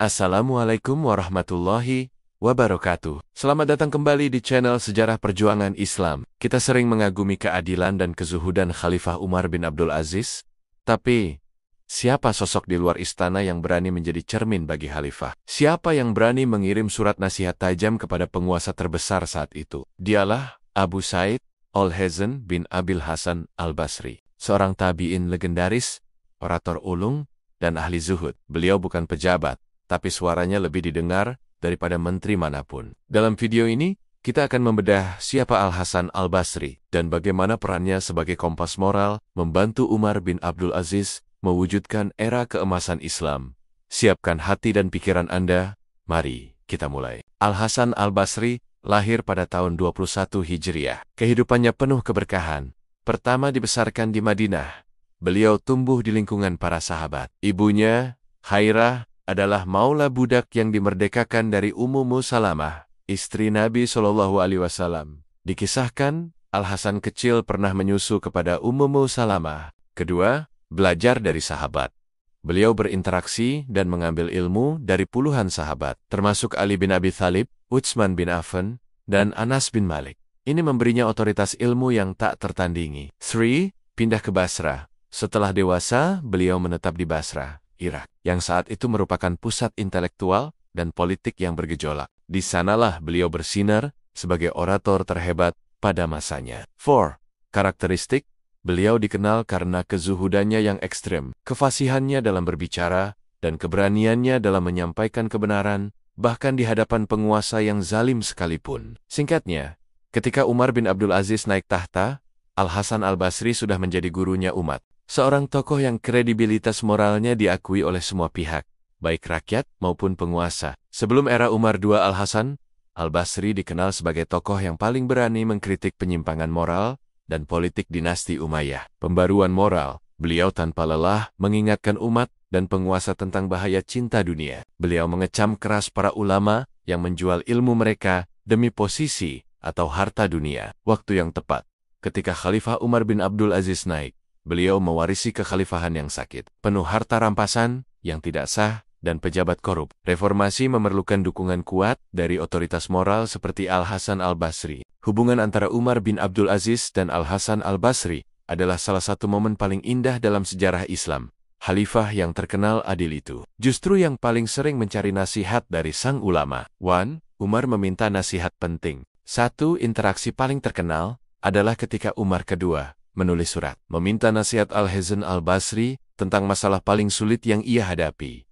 Assalamualaikum warahmatullahi wabarakatuh. Selamat datang kembali di channel Sejarah Perjuangan Islam. Kita sering mengagumi keadilan dan kezuhudan Khalifah Umar bin Abdul Aziz, tapi siapa sosok di luar istana yang berani menjadi cermin bagi Khalifah? Siapa yang berani mengirim surat nasihat tajam kepada penguasa terbesar saat itu? Dialah Abu Said Al-Hasan bin Abil Hasan Al-Basri, seorang tabi'in legendaris, orator ulung, dan ahli zuhud. Beliau bukan pejabat, tapi suaranya lebih didengar daripada menteri manapun. Dalam video ini, kita akan membedah siapa Al-Hasan Al-Basri dan bagaimana perannya sebagai kompas moral membantu Umar bin Abdul Aziz mewujudkan era keemasan Islam. Siapkan hati dan pikiran Anda, mari kita mulai. Al-Hasan Al-Basri lahir pada tahun 21 Hijriah. Kehidupannya penuh keberkahan. Pertama dibesarkan di Madinah. Beliau tumbuh di lingkungan para sahabat. Ibunya, Khairah, adalah maula budak yang dimerdekakan dari Ummu Salamah, istri Nabi SAW. Dikisahkan, Al-Hasan kecil pernah menyusu kepada Ummu Salamah. Kedua, belajar dari sahabat. Beliau berinteraksi dan mengambil ilmu dari puluhan sahabat, termasuk Ali bin Abi Thalib, Utsman bin Affan, dan Anas bin Malik. Ini memberinya otoritas ilmu yang tak tertandingi. 3. Pindah ke Basrah. Setelah dewasa, beliau menetap di Basrah, Irak, yang saat itu merupakan pusat intelektual dan politik yang bergejolak. Di sanalah beliau bersinar sebagai orator terhebat pada masanya. 4. Karakteristik, beliau dikenal karena kezuhudannya yang ekstrem, kefasihannya dalam berbicara, dan keberaniannya dalam menyampaikan kebenaran, bahkan di hadapan penguasa yang zalim sekalipun. Singkatnya, ketika Umar bin Abdul Aziz naik tahta, Al-Hasan Al-Basri sudah menjadi gurunya umat. Seorang tokoh yang kredibilitas moralnya diakui oleh semua pihak, baik rakyat maupun penguasa. Sebelum era Umar II, Al-Hasan Al-Basri dikenal sebagai tokoh yang paling berani mengkritik penyimpangan moral dan politik dinasti Umayyah. Pembaruan moral, beliau tanpa lelah mengingatkan umat dan penguasa tentang bahaya cinta dunia. Beliau mengecam keras para ulama yang menjual ilmu mereka demi posisi atau harta dunia. Waktu yang tepat, ketika Khalifah Umar bin Abdul Aziz naik, beliau mewarisi kekhalifahan yang sakit, penuh harta rampasan yang tidak sah, dan pejabat korup. Reformasi memerlukan dukungan kuat dari otoritas moral seperti Al-Hasan Al-Basri. Hubungan antara Umar bin Abdul Aziz dan Al-Hasan Al-Basri adalah salah satu momen paling indah dalam sejarah Islam. Khalifah yang terkenal adil itu justru yang paling sering mencari nasihat dari sang ulama. 1. Umar meminta nasihat penting. 1. Interaksi paling terkenal adalah ketika Umar II menulis surat meminta nasihat Al-Hasan Al-Basri tentang masalah paling sulit yang ia hadapi.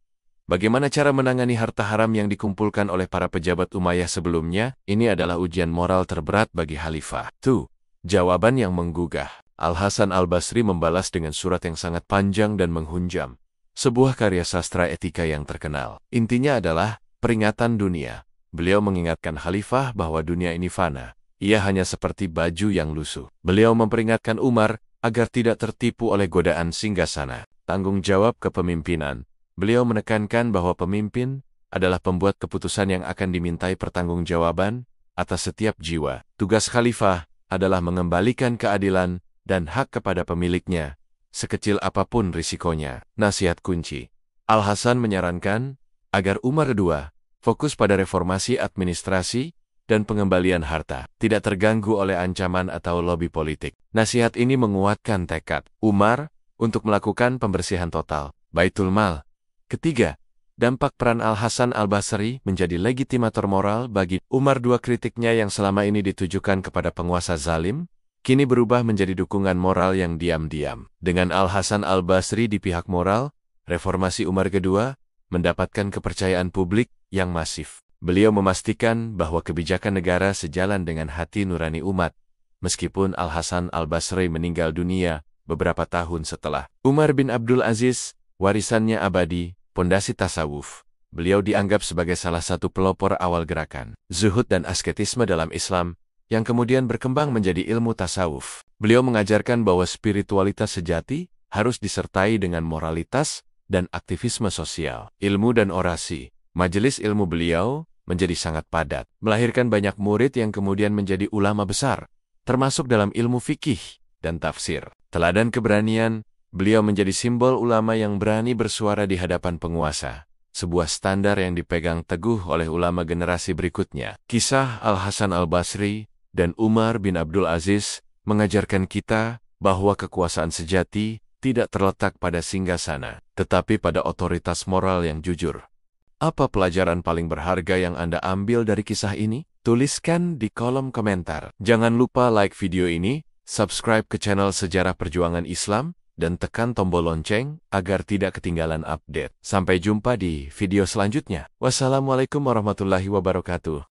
Bagaimana cara menangani harta haram yang dikumpulkan oleh para pejabat Umayyah sebelumnya? Ini adalah ujian moral terberat bagi Khalifah. 2. Jawaban yang menggugah. Al-Hasan Al-Basri membalas dengan surat yang sangat panjang dan menghunjam. Sebuah karya sastra etika yang terkenal. Intinya adalah peringatan dunia. Beliau mengingatkan Khalifah bahwa dunia ini fana. Ia hanya seperti baju yang lusuh. Beliau memperingatkan Umar agar tidak tertipu oleh godaan singgasana. Tanggung jawab kepemimpinan. Beliau menekankan bahwa pemimpin adalah pembuat keputusan yang akan dimintai pertanggungjawaban atas setiap jiwa. Tugas khalifah adalah mengembalikan keadilan dan hak kepada pemiliknya, sekecil apapun risikonya. Nasihat kunci. Al-Hasan menyarankan agar Umar II fokus pada reformasi administrasi dan pengembalian harta, tidak terganggu oleh ancaman atau lobi politik. Nasihat ini menguatkan tekad Umar untuk melakukan pembersihan total Baitul Mal. Ketiga, dampak peran Al-Hasan Al-Basri menjadi legitimator moral bagi Umar II. Kritiknya yang selama ini ditujukan kepada penguasa zalim, kini berubah menjadi dukungan moral yang diam-diam. Dengan Al-Hasan Al-Basri di pihak moral, reformasi Umar II mendapatkan kepercayaan publik yang masif. Beliau memastikan bahwa kebijakan negara sejalan dengan hati nurani umat, meskipun Al-Hasan Al-Basri meninggal dunia beberapa tahun setelah. Umar bin Abdul Aziz, warisannya abadi, pondasi tasawuf. Beliau dianggap sebagai salah satu pelopor awal gerakan zuhud dan asketisme dalam Islam, yang kemudian berkembang menjadi ilmu tasawuf. Beliau mengajarkan bahwa spiritualitas sejati harus disertai dengan moralitas dan aktivisme sosial. Ilmu dan orasi. Majelis ilmu beliau menjadi sangat padat, melahirkan banyak murid yang kemudian menjadi ulama besar, termasuk dalam ilmu fikih dan tafsir. Teladan keberanian, beliau menjadi simbol ulama yang berani bersuara di hadapan penguasa, sebuah standar yang dipegang teguh oleh ulama generasi berikutnya. Kisah Al-Hasan Al-Basri dan Umar bin Abdul Aziz mengajarkan kita bahwa kekuasaan sejati tidak terletak pada singgasana, tetapi pada otoritas moral yang jujur. Apa pelajaran paling berharga yang Anda ambil dari kisah ini? Tuliskan di kolom komentar. Jangan lupa like video ini, subscribe ke channel Sejarah Perjuangan Islam, dan tekan tombol lonceng agar tidak ketinggalan update. Sampai jumpa di video selanjutnya. Wassalamualaikum warahmatullahi wabarakatuh.